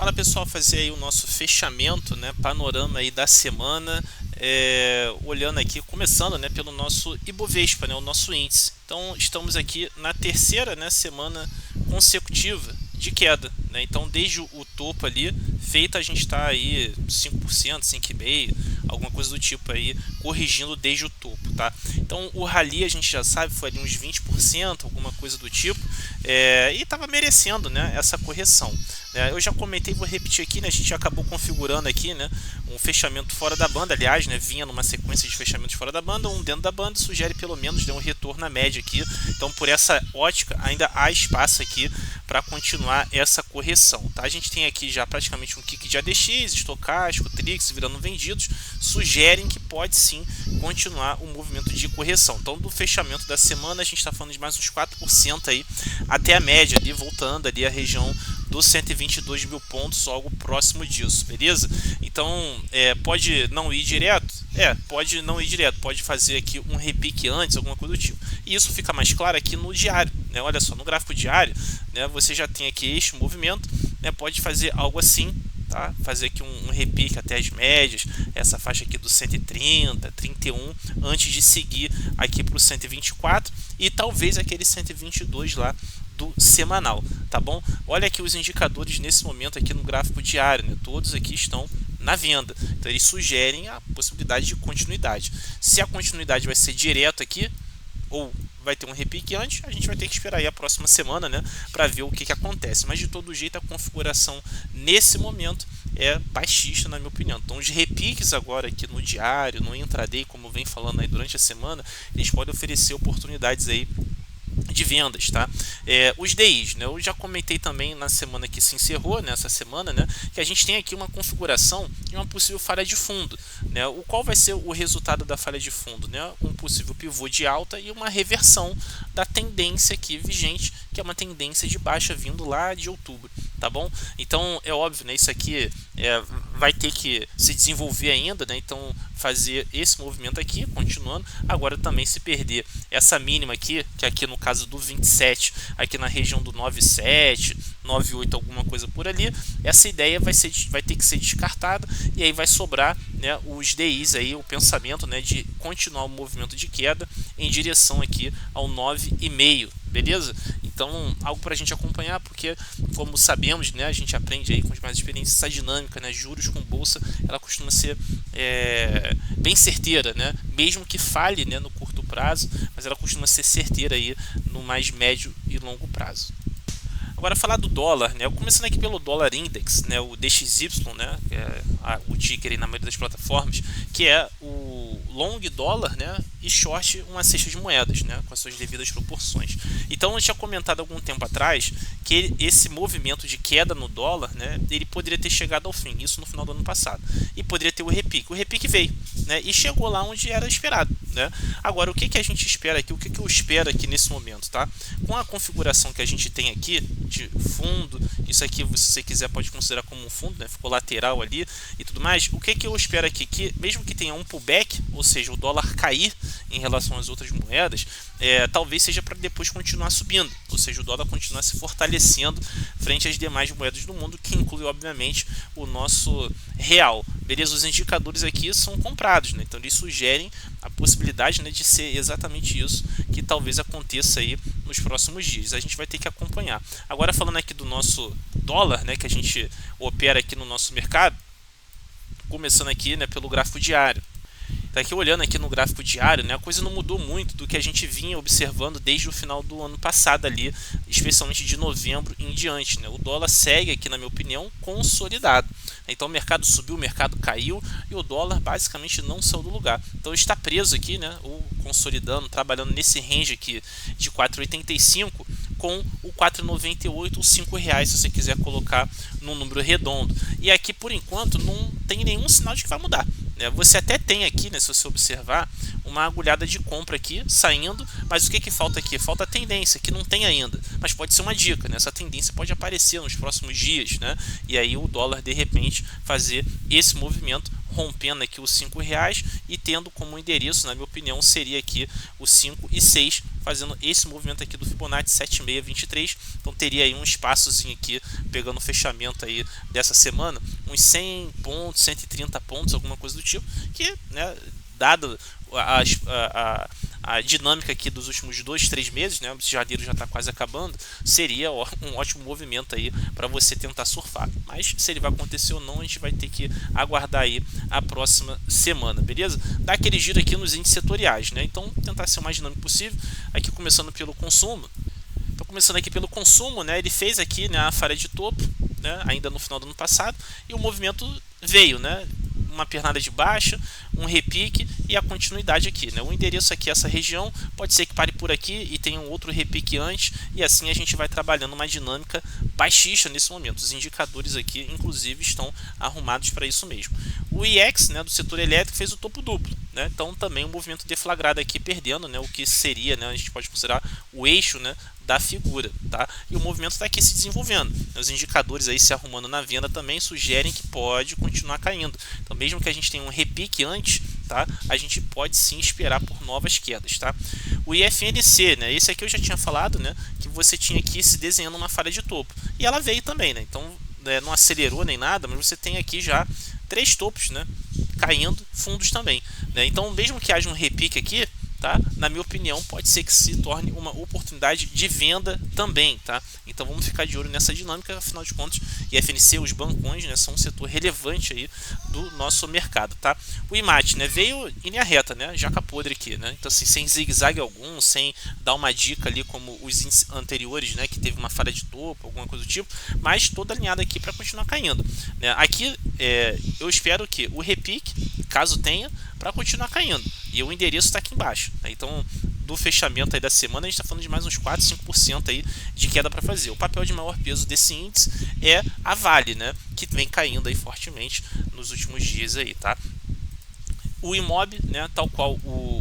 Fala pessoal, fazer aí o nosso fechamento, né, panorama aí da semana, olhando aqui, começando, né, pelo nosso Ibovespa, né, o nosso índice. Então estamos aqui na terceira, né, semana consecutiva de queda, né? Então desde o topo ali feito a gente está aí 5%, 5,5%, alguma coisa do tipo aí, corrigindo desde o topo, tá? Então o rally a gente já sabe foi ali uns 20%, alguma coisa do tipo, e estava merecendo, né, essa correção. Eu já comentei, vou repetir aqui, né, a gente acabou configurando aqui, né, um fechamento fora da banda, aliás, né, vinha numa sequência de fechamentos fora da banda, um dentro da banda, sugere pelo menos, né, um retorno na média aqui. Então por essa ótica ainda há espaço aqui para continuar essa correção, tá? A gente tem aqui já praticamente um kick de ADX, estocástico, Trix virando vendidos, sugerem que pode sim continuar o movimento de correção. Então do fechamento da semana a gente está falando de mais uns 4% aí até a média ali, voltando ali a região dos 122 mil pontos, algo próximo disso, beleza? Então pode não ir direto? Pode não ir direto, pode fazer aqui um repique antes, alguma coisa do tipo. E isso fica mais claro aqui no diário, né? Olha só, no gráfico diário, né, você já tem aqui este movimento, né, pode fazer algo assim, tá? Fazer aqui um repique até as médias, essa faixa aqui do 130, 31, antes de seguir aqui para o 124 e talvez aquele 122 lá do semanal, tá bom? Olha aqui os indicadores nesse momento aqui no gráfico diário, né? Todos aqui estão na venda, então eles sugerem a possibilidade de continuidade. Se a continuidade vai ser direto aqui ou vai ter um repique antes, a gente vai ter que esperar aí a próxima semana, né, para ver o que acontece. Mas de todo jeito a configuração nesse momento é baixista, na minha opinião. Então os repiques agora aqui no diário, no intraday, como eu venho falando aí durante a semana, eles podem oferecer oportunidades aí de vendas, tá? Os DIs, né? Eu já comentei também na semana que se encerrou, nessa semana, né, que a gente tem aqui uma configuração de uma possível falha de fundo, né? O qual vai ser o resultado da falha de fundo, né? Um possível pivô de alta e uma reversão da tendência aqui vigente, que é uma tendência de baixa vindo lá de outubro, tá bom? Então é óbvio, né? Isso aqui vai ter que se desenvolver ainda, né? Então fazer esse movimento aqui, continuando. Agora também se perder essa mínima aqui, que aqui no caso do 27, aqui na região do 97, 98, alguma coisa por ali, essa ideia vai ter que ser descartada e aí vai sobrar, né, os DIs aí, o pensamento, né, de continuar o movimento de queda em direção aqui ao 9,5, beleza? Então algo para a gente acompanhar, porque como sabemos, né, a gente aprende aí com as mais experiências, essa dinâmica, né, juros com bolsa, ela costuma ser bem certeira, né, mesmo que falhe, né, no curto prazo, mas ela costuma ser certeira aí no mais médio e longo prazo. Agora falar do dólar, né? Começando aqui pelo dólar index, né? O DXY, né? Que é o ticker aí na maioria das plataformas, que é o long dólar, né? E short uma cesta de moedas, né? Com as suas devidas proporções. Então eu tinha comentado algum tempo atrás que esse movimento de queda no dólar, né? Ele poderia ter chegado ao fim, isso no final do ano passado, e poderia ter o repique. O repique veio, né? E chegou lá onde era esperado, né? Agora o que a gente espera aqui? O que eu espero aqui nesse momento, tá? Com a configuração que a gente tem aqui de fundo, isso aqui se você quiser pode considerar como um fundo, né? Ficou lateral ali e tudo mais. O que eu espero aqui? Que mesmo que tenha um pullback, ou seja, o dólar cair em relação às outras moedas, talvez seja para depois continuar subindo, ou seja, o dólar continuar se fortalecendo frente às demais moedas do mundo, que inclui obviamente o nosso real, beleza? Os indicadores aqui são comprados, né? Então eles sugerem a possibilidade, né, de ser exatamente isso que talvez aconteça aí nos próximos dias. A gente vai ter que acompanhar. Agora falando aqui do nosso dólar, né, que a gente opera aqui no nosso mercado, começando aqui, né, pelo gráfico diário. Tá aqui olhando aqui no gráfico diário, né, a coisa não mudou muito do que a gente vinha observando desde o final do ano passado ali, especialmente de novembro em diante, né? O dólar segue aqui, na minha opinião, consolidado. Então o mercado subiu, o mercado caiu e o dólar basicamente não saiu do lugar. Então está preso aqui, né, ou consolidando, trabalhando nesse range aqui de 4,85 com o 4,98 ou R$5 se você quiser colocar num número redondo. E aqui por enquanto não tem nenhum sinal de que vai mudar. Você até tem aqui, né, se você observar, uma agulhada de compra aqui saindo, mas o que falta aqui? Falta a tendência, que não tem ainda, mas pode ser uma dica, né? Essa tendência pode aparecer nos próximos dias, né? E aí o dólar de repente fazer esse movimento, rompendo aqui os R$5 e tendo como endereço, na minha opinião, seria aqui os 5,6, fazendo esse movimento aqui do Fibonacci 7623. Então teria aí um espaçozinho aqui pegando o fechamento aí dessa semana, uns 100 pontos, 130 pontos, alguma coisa do tipo, que, né, dado a dinâmica aqui dos últimos 2-3 meses, né, janeiro já está quase acabando, seria um ótimo movimento aí para você tentar surfar. Mas se ele vai acontecer ou não, a gente vai ter que aguardar aí a próxima semana, beleza? Dá aquele giro aqui nos índices setoriais, né? Então tentar ser o mais dinâmico possível. Aqui começando pelo consumo. Então, começando aqui pelo consumo, né, ele fez aqui, né, a falha de topo, né, ainda no final do ano passado, e o movimento veio, né, uma pernada de baixa, um repique e a continuidade aqui, né? O endereço aqui, essa região, pode ser que pare por aqui e tenha um outro repique antes, e assim a gente vai trabalhando uma dinâmica baixista nesse momento. Os indicadores aqui, inclusive, estão arrumados para isso mesmo. O IEX, né, do setor elétrico, fez o topo duplo, né? Então também um movimento deflagrado aqui, perdendo, né, o que seria, né, a gente pode considerar o eixo, né, da figura, tá? E o movimento está aqui se desenvolvendo. Os indicadores aí se arrumando na venda também sugerem que pode continuar caindo. Então, mesmo que a gente tenha um repique antes, tá? A gente pode sim esperar por novas quedas, tá? O IFNC, né? Esse aqui eu já tinha falado, né? Que você tinha aqui se desenhando uma falha de topo. E ela veio também, né? Então, não acelerou nem nada, mas você tem aqui já 3 topos, né, caindo, fundos também, né? Então, mesmo que haja um repique aqui, tá? Na minha opinião, pode ser que se torne uma oportunidade de venda também, tá? Então vamos ficar de olho nessa dinâmica, afinal de contas, IFNC, os bancões, né, são um setor relevante aí do nosso mercado, tá? O IMAT, né, veio em linha reta, né, jaca podre aqui, né? Então assim, sem zigue-zague algum, sem dar uma dica ali como os índices anteriores, né, que teve uma falha de topo, alguma coisa do tipo, mas toda alinhada aqui para continuar caindo, né? Aqui eu espero que o repique, caso tenha, para continuar caindo. E o endereço está aqui embaixo, né? Então, do fechamento aí da semana, a gente está falando de mais uns 4-5% aí de queda para fazer. O papel de maior peso desse índice é a Vale, né, que vem caindo aí fortemente nos últimos dias aí, tá? O IMOB, né, tal qual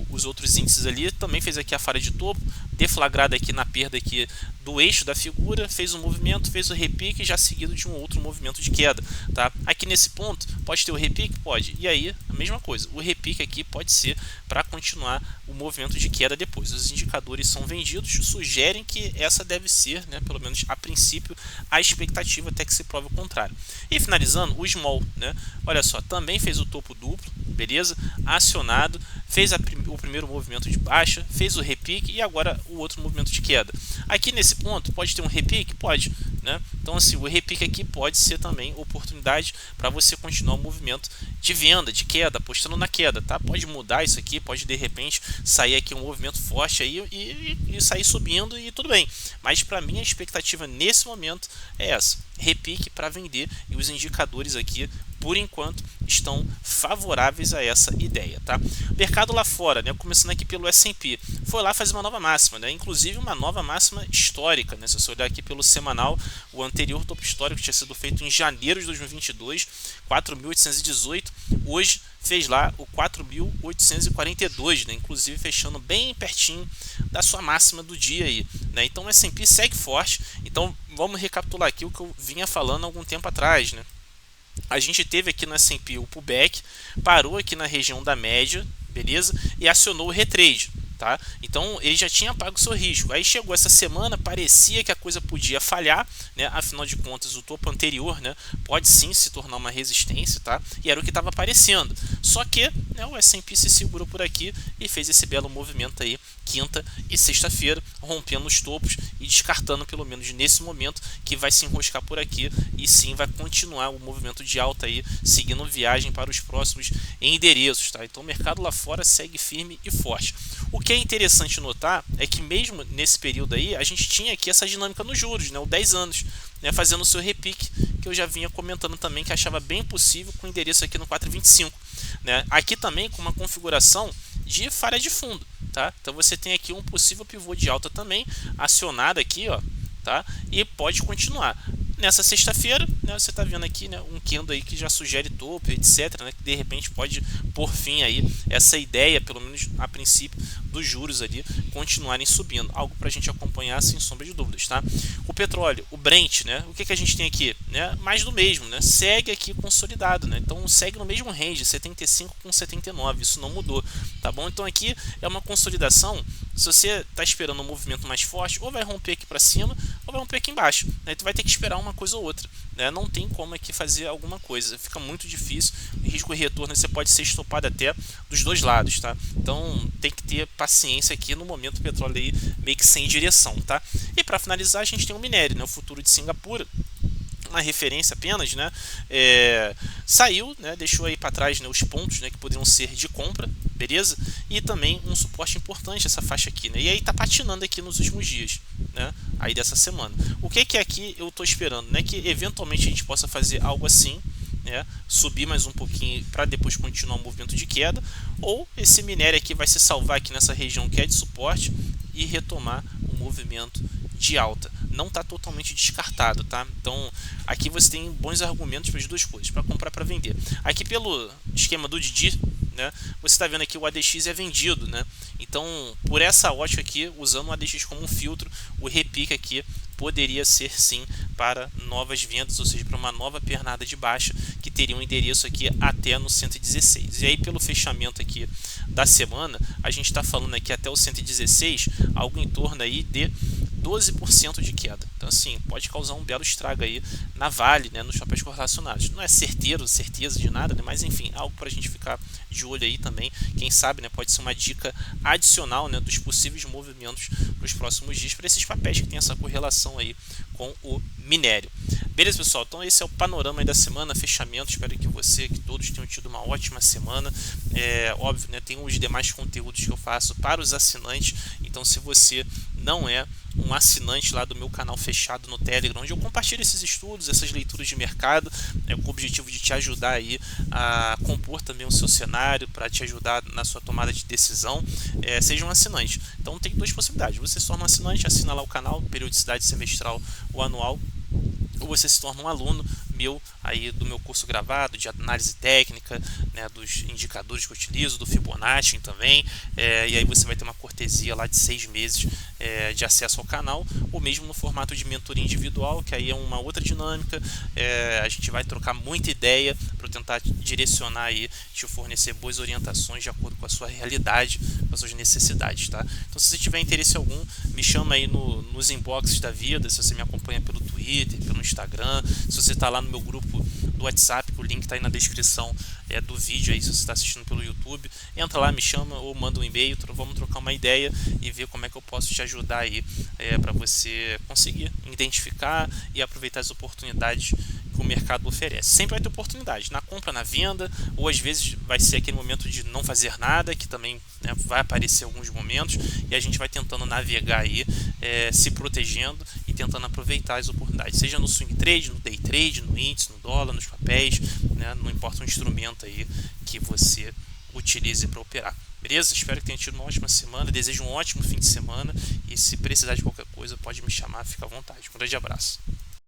os outros índices ali, também fez aqui a falha de topo, deflagrada aqui na perda aqui do eixo da figura, fez um movimento, fez o repique, já seguido de um outro movimento de queda, tá? Aqui nesse ponto, pode ter o repique? Pode. E aí, a mesma coisa, o repique aqui pode ser para continuar o movimento de queda depois. Os indicadores são vendidos, sugerem que essa deve ser, né, pelo menos a princípio, a expectativa até que se prove o contrário. E finalizando, o Small, né? Olha só, também fez o topo duplo, beleza? Acionado, fez o primeiro movimento de baixa, fez o repique e agora o outro movimento de queda. Aqui nesse ponto, pode ter um repique? Pode, né? Então assim, o repique aqui pode ser também oportunidade para você continuar o movimento de venda, de queda, apostando na queda, tá? Pode mudar isso aqui, pode de repente sair aqui um movimento forte aí e sair subindo e tudo bem. Mas para mim a expectativa nesse momento é essa, repique para vender, e os indicadores aqui por enquanto estão favoráveis a essa ideia, tá? Mercado lá fora, né, começando aqui pelo S&P, foi lá fazer uma nova máxima, né, inclusive uma nova máxima histórica, né? Se você olhar aqui pelo semanal, o anterior topo histórico tinha sido feito em janeiro de 2022, 4.818, hoje fez lá o 4.842, né, inclusive fechando bem pertinho da sua máxima do dia aí, né? Então o S&P segue forte. Então vamos recapitular aqui o que eu vinha falando há algum tempo atrás, né? A gente teve aqui no S&P o pullback, parou aqui na região da média, beleza? E acionou o retrade, tá? Então ele já tinha pago o seu risco. Aí chegou essa semana, parecia que a coisa podia falhar, né? Afinal de contas, o topo anterior, né, pode sim se tornar uma resistência, tá? E era o que estava aparecendo. Só que, né, o S&P se segurou por aqui e fez esse belo movimento aí, quinta e sexta-feira, rompendo os topos e descartando, pelo menos nesse momento, que vai se enroscar por aqui e sim vai continuar o movimento de alta aí, seguindo viagem para os próximos endereços, tá? Então o mercado lá fora segue firme e forte. O que é interessante notar é que mesmo nesse período aí, a gente tinha aqui essa dinâmica nos juros, né, o 10 anos, né, fazendo o seu repique, que eu já vinha comentando também, que achava bem possível com o endereço aqui no 4,25, né? Aqui também com uma configuração de falha de fundo, tá? Então você tem aqui um possível pivô de alta também acionado aqui, ó, tá? E pode continuar. Nessa sexta-feira, né, você está vendo aqui, né, um candle aí que já sugere topo, etc, né, que de repente pode por fim aí essa ideia, pelo menos a princípio, dos juros ali continuarem subindo, algo para a gente acompanhar sem sombra de dúvidas, tá? O petróleo, o Brent, né? O que a gente tem aqui, né? Mais do mesmo, né? Segue aqui consolidado, né? Então segue no mesmo range, 75 com 79, isso não mudou, tá bom? Então aqui é uma consolidação. Se você está esperando um movimento mais forte, ou vai romper aqui para cima, ou vai romper aqui embaixo, né? Tu vai ter que esperar uma coisa ou outra, né? Não tem como aqui fazer alguma coisa, fica muito difícil. O risco de retorno você pode ser estopado até dos dois lados, tá? Então tem que ter paciência aqui no momento, o petróleo aí meio que sem direção, tá? E para finalizar, a gente tem o minério, né? O futuro de Singapura, uma referência apenas, né? Saiu, né? Deixou aí para trás, né, os pontos, né, que poderiam ser de compra, beleza? E também um suporte importante essa faixa aqui, né? E aí tá patinando aqui nos últimos dias, né? Aí dessa semana. O que aqui eu tô esperando, né? Que eventualmente a gente possa fazer algo assim, né? Subir mais um pouquinho para depois continuar o movimento de queda, ou esse minério aqui vai se salvar aqui nessa região que é de suporte e retomar o movimento de alta. Não está totalmente descartado, tá? Então aqui você tem bons argumentos para as duas coisas, para comprar, para vender. Aqui pelo esquema do Didi, né, você está vendo aqui o ADX é vendido, né? Então por essa ótica aqui, usando o ADX como um filtro, o repique aqui poderia ser sim para novas vendas, ou seja, para uma nova pernada de baixa que teria um endereço aqui até no 116. E aí pelo fechamento aqui da semana, a gente está falando aqui até o 116, algo em torno aí de 12% de queda. Então assim, pode causar um belo estrago aí na Vale, né, nos papéis correlacionados. Não é certeza de nada, né, mas enfim, algo para a gente ficar de olho aí também. Quem sabe, né, pode ser uma dica adicional, né, dos possíveis movimentos para os próximos dias para esses papéis que tem essa correlação aí com o minério. Beleza, pessoal? Então esse é o panorama aí da semana, fechamento. Espero que todos tenham tido uma ótima semana. Óbvio, né, tem os demais conteúdos que eu faço para os assinantes. Então se você não é um assinante lá do meu canal fechado no Telegram, onde eu compartilho esses estudos, essas leituras de mercado, com o objetivo de te ajudar aí a compor também o seu cenário, para te ajudar na sua tomada de decisão, seja um assinante. Então tem duas possibilidades: você se torna um assinante, assina lá o canal, periodicidade semestral ou anual, ou você se torna um aluno meu aí do meu curso gravado de análise técnica, né, dos indicadores que eu utilizo, do Fibonacci também, e aí você vai ter uma cortesia lá de 6 meses de acesso ao canal, ou mesmo no formato de mentoria individual, que aí é uma outra dinâmica. A gente vai trocar muita ideia para tentar direcionar aí, te fornecer boas orientações de acordo com a sua realidade, com as suas necessidades, tá? Então se você tiver interesse algum, me chama aí nos inboxes da vida, se você me acompanha pelo Twitter, pelo Instagram, se você está lá no meu grupo do WhatsApp, que o link está aí na descrição do vídeo aí, se você está assistindo pelo YouTube, entra lá, me chama ou manda um e-mail, vamos trocar uma ideia e ver como é que eu posso te ajudar aí para você conseguir identificar e aproveitar as oportunidades que o mercado oferece. Sempre vai ter oportunidade na compra, na venda, ou às vezes vai ser aquele momento de não fazer nada, que também, né, vai aparecer alguns momentos, e a gente vai tentando navegar aí, se protegendo e tentando aproveitar as oportunidades, seja no swing trade, no day trade, no índice, no dólar, nos papéis, né, não importa o instrumento aí que você utilize para operar. Beleza? Espero que tenha tido uma ótima semana, desejo um ótimo fim de semana, e se precisar de qualquer coisa pode me chamar, fica à vontade. Um grande abraço.